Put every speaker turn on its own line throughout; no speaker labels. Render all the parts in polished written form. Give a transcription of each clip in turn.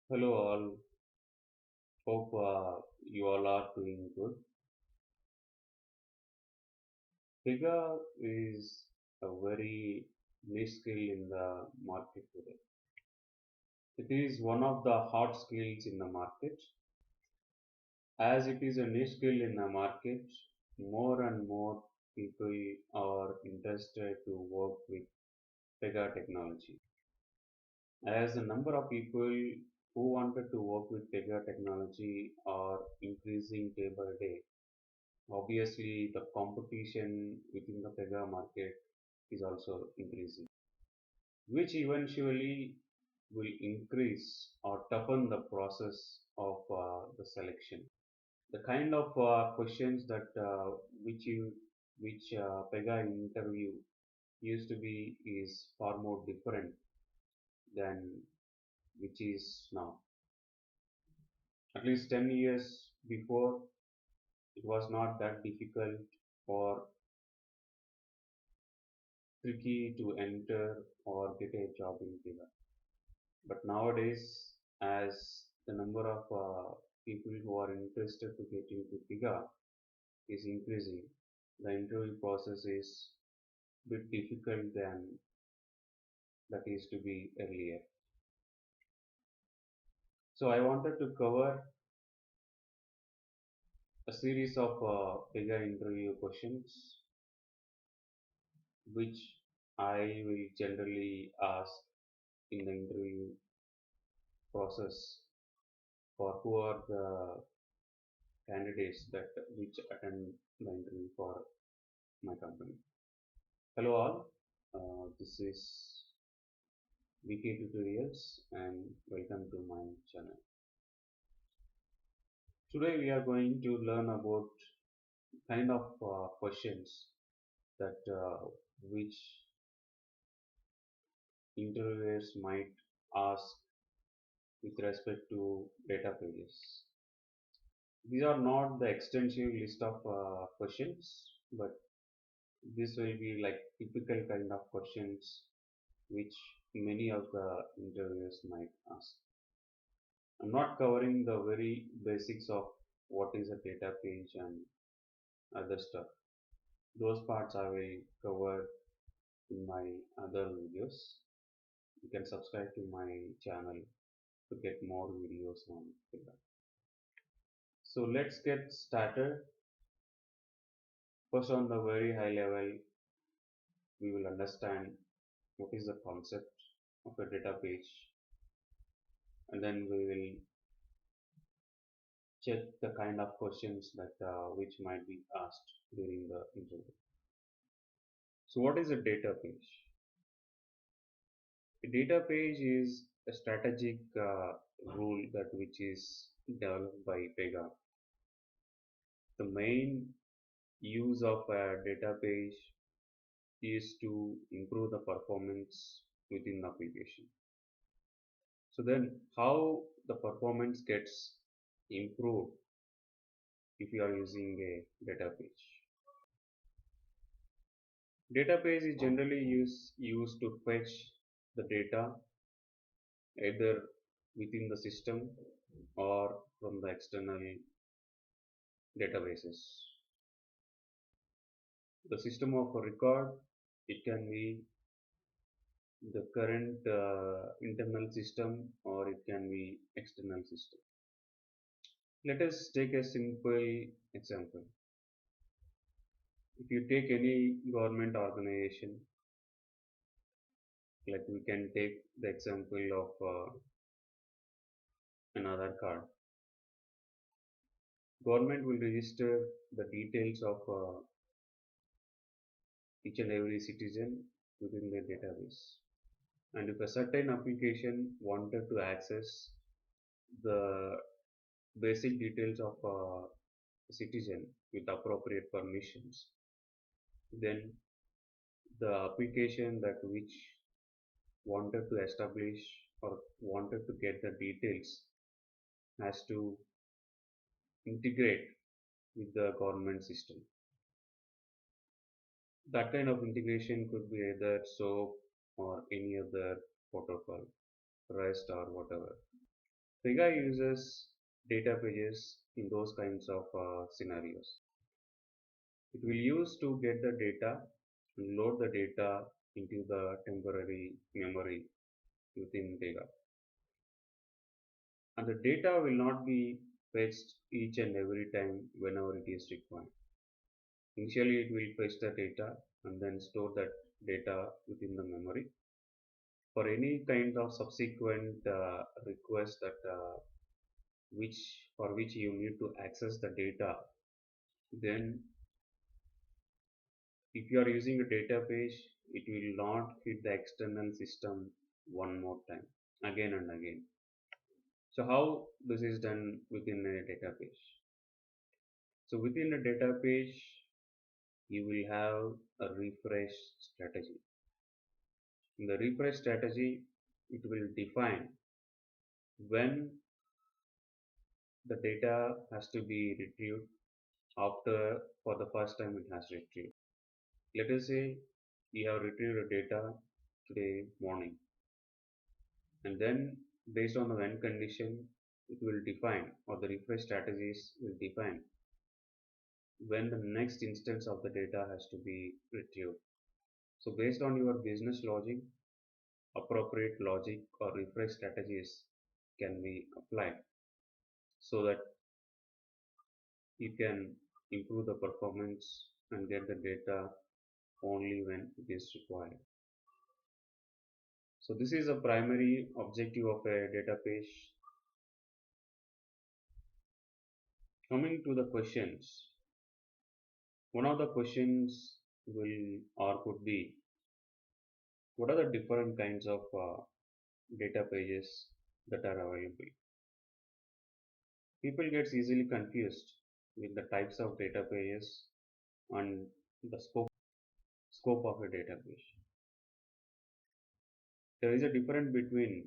Hello all, hope you all are doing good. Pega is a very niche skill in the market today. It is one of the hot skills in the market. As it is a niche skill in the market, more and more people are interested to work with Pega technology. As the number of people who wanted to work with Pega technology are increasing day by day, obviously, the competition within the Pega market is also increasing, which eventually will increase or toughen the process of the selection. The kind of questions that which Pega interview used to be is far more different than which is now. At least 10 years before, it was not that difficult or tricky to enter or get a job in Pega. But nowadays, as the number of people who are interested to get into Pega is increasing, the interview process is a bit difficult than that used to be earlier. So I wanted to cover a series of Pega interview questions, which I will generally ask in the interview process for who are the candidates that which attend the interview for my company. Hello all, this is VK Tutorials and welcome to my channel. Today we are going to learn about kind of questions that which interviewers might ask with respect to data pages. These are not the extensive list of questions, but this will be like typical kind of questions which many of the interviewers might ask. I'm not covering the very basics of what is a data page and other stuff. Those parts I will cover in my other videos. You can subscribe to my channel to get more videos on Pega. So let's get started. First, on the very high level, we will understand what is the concept of a data page, and then we will check the kind of questions that which might be asked during the interview. So what is a data page? A data page is a strategic rule that which is developed by Pega. The main use of a data page is to improve the performance within the application. So then how the performance gets improved if you are using a data page? Data page is generally used to fetch the data either within the system or from the external databases. The system of a record, it can be the current internal system or it can be external system. Let us take a simple example. If you take any government organization, like we can take the example of an Aadhaar card. Government will register the details of each and every citizen within their database. And if a certain application wanted to access the basic details of a citizen with appropriate permissions, then the application that which wanted to establish or wanted to get the details has to integrate with the government system. That kind of integration could be either SOAP or any other protocol, REST or whatever. Pega uses data pages in those kinds of scenarios. It will use to get the data and load the data into the temporary memory within Pega. And the data will not be fetched each and every time whenever it is required. Initially, it will fetch the data and then store that data within the memory. For any kind of subsequent request that which for which you need to access the data, then if you are using a data page, it will not hit the external system one more time, again and again. So how this is done within a data page? So within a data page, you will have a refresh strategy. In the refresh strategy, it will define when the data has to be retrieved after for the first time it has retrieved. Let us say you have retrieved the data today morning, and then based on the when condition, it will define, or the refresh strategies will define when the next instance of the data has to be retrieved. So based on your business logic, appropriate logic or refresh strategies can be applied so that you can improve the performance and get the data only when it is required. So this is a primary objective of a data page. Coming to the questions, one of the questions will or could be, what are the different kinds of data pages that are available? People gets easily confused with the types of data pages and the scope of a data page. There is a difference between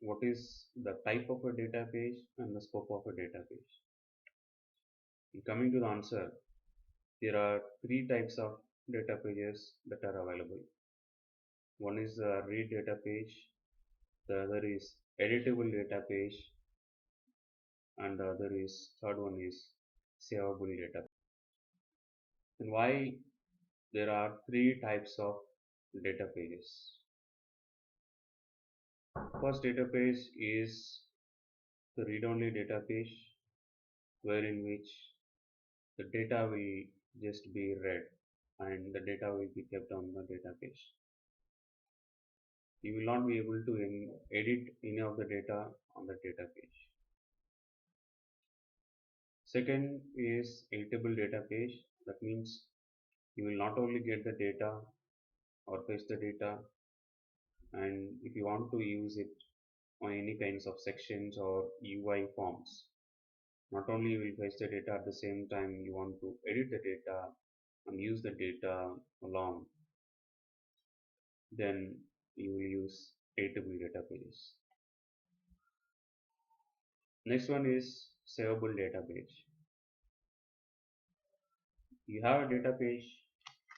what is the type of a data page and the scope of a data page. In coming to the answer, there are three types of data pages that are available. One is the read data page, the other is editable data page, and the other is third one is savable data. And why there are three types of data pages? First data page is the read-only data page, wherein which the data will just be read and the data will be kept on the data page. You will not be able to edit any of the data on the data page. Second is editable data page. That means you will not only get the data or paste the data, and if you want to use it on any kinds of sections or UI forms, not only you will paste the data, at the same time you want to edit the data and use the data along, then you will use editable data pages. Next one is savable data page. You have a data page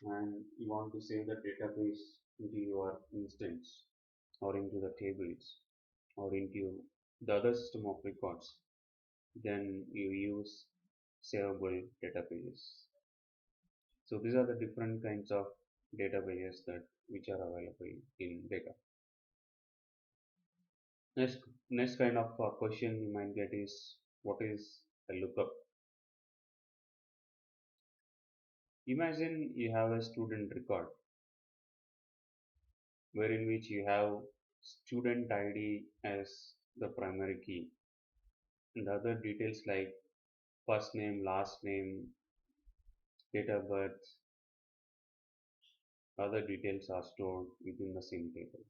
and you want to save the data page into your instance or into the tables or into the other system of records, then you use savable data pages. So these are the different kinds of databases that which are available in Pega. Next, next kind of question you might get is, what is a lookup? Imagine you have a student record wherein which you have student ID as the primary key and other details like first name, last name, date of birth, other details are stored within the same table.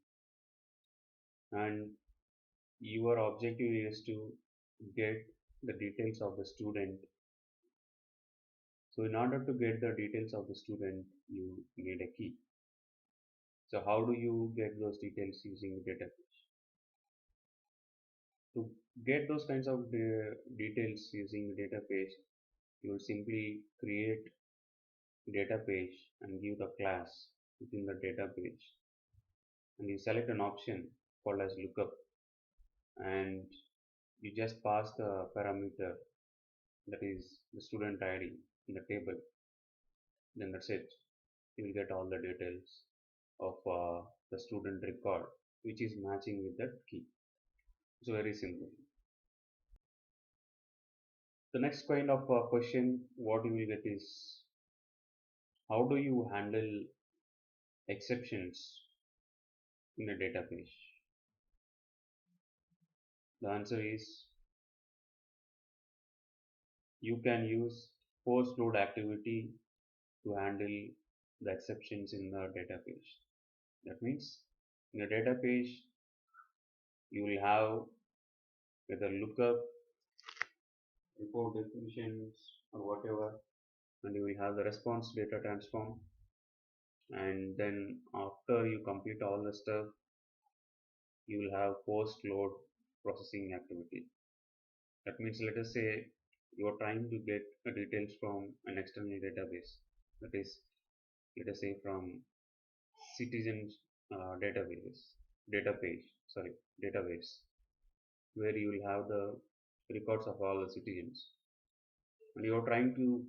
And your objective is to get the details of the student. So in order to get the details of the student, you need a key. So how do you get those details using the database? To get those kinds of details using the database, you will simply create data page and give the class within the data page, and you select an option called as lookup, and You just pass the parameter, that is the student ID in the table, then that's it. You will get all the details of the student record which is matching with that key. It's very simple. The next kind of question what you will get is, how do you handle exceptions in a database? The answer is, you can use post load activity to handle the exceptions in the database. That means in a database you will have either lookup, report definitions, or whatever, and you will have the response data transform, and then after you complete all the stuff you will have post load processing activity. That means, let us say you are trying to get details from an external database, that is, let us say from citizens database data page sorry database, where you will have the records of all the citizens, and you are trying to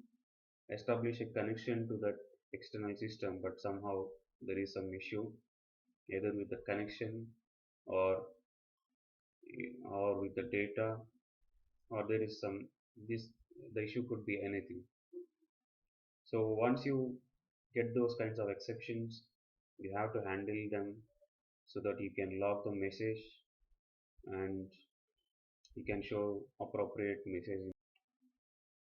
establish a connection to that external system, but somehow there is some issue either with the connection, or with the data, or there is some this the issue could be anything. So once you get those kinds of exceptions, you have to handle them so that you can log the message, and you can show appropriate message.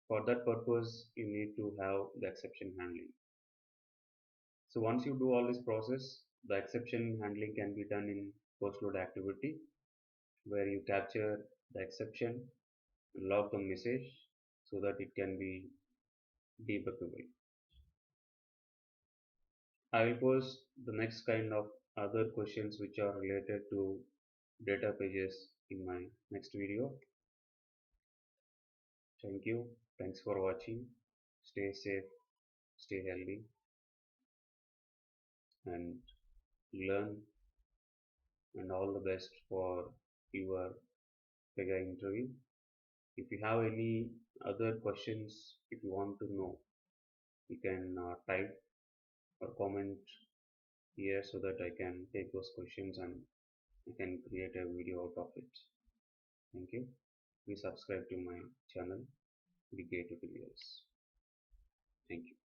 For that purpose you need to have the exception handling. So once you do all this process, the exception handling can be done in post load activity, where you capture the exception and log the message so that it can be debuggable. I will post the next kind of other questions which are related to data pages in my next video. Thank you. Thanks for watching. Stay safe, stay healthy, and learn, and all the best for your Pega interview. If you have any other questions, if you want to know, you can type or comment here so that I can take those questions and I can create a video out of it. Thank you. Please subscribe to my channel, Big Tutorials. Thank you.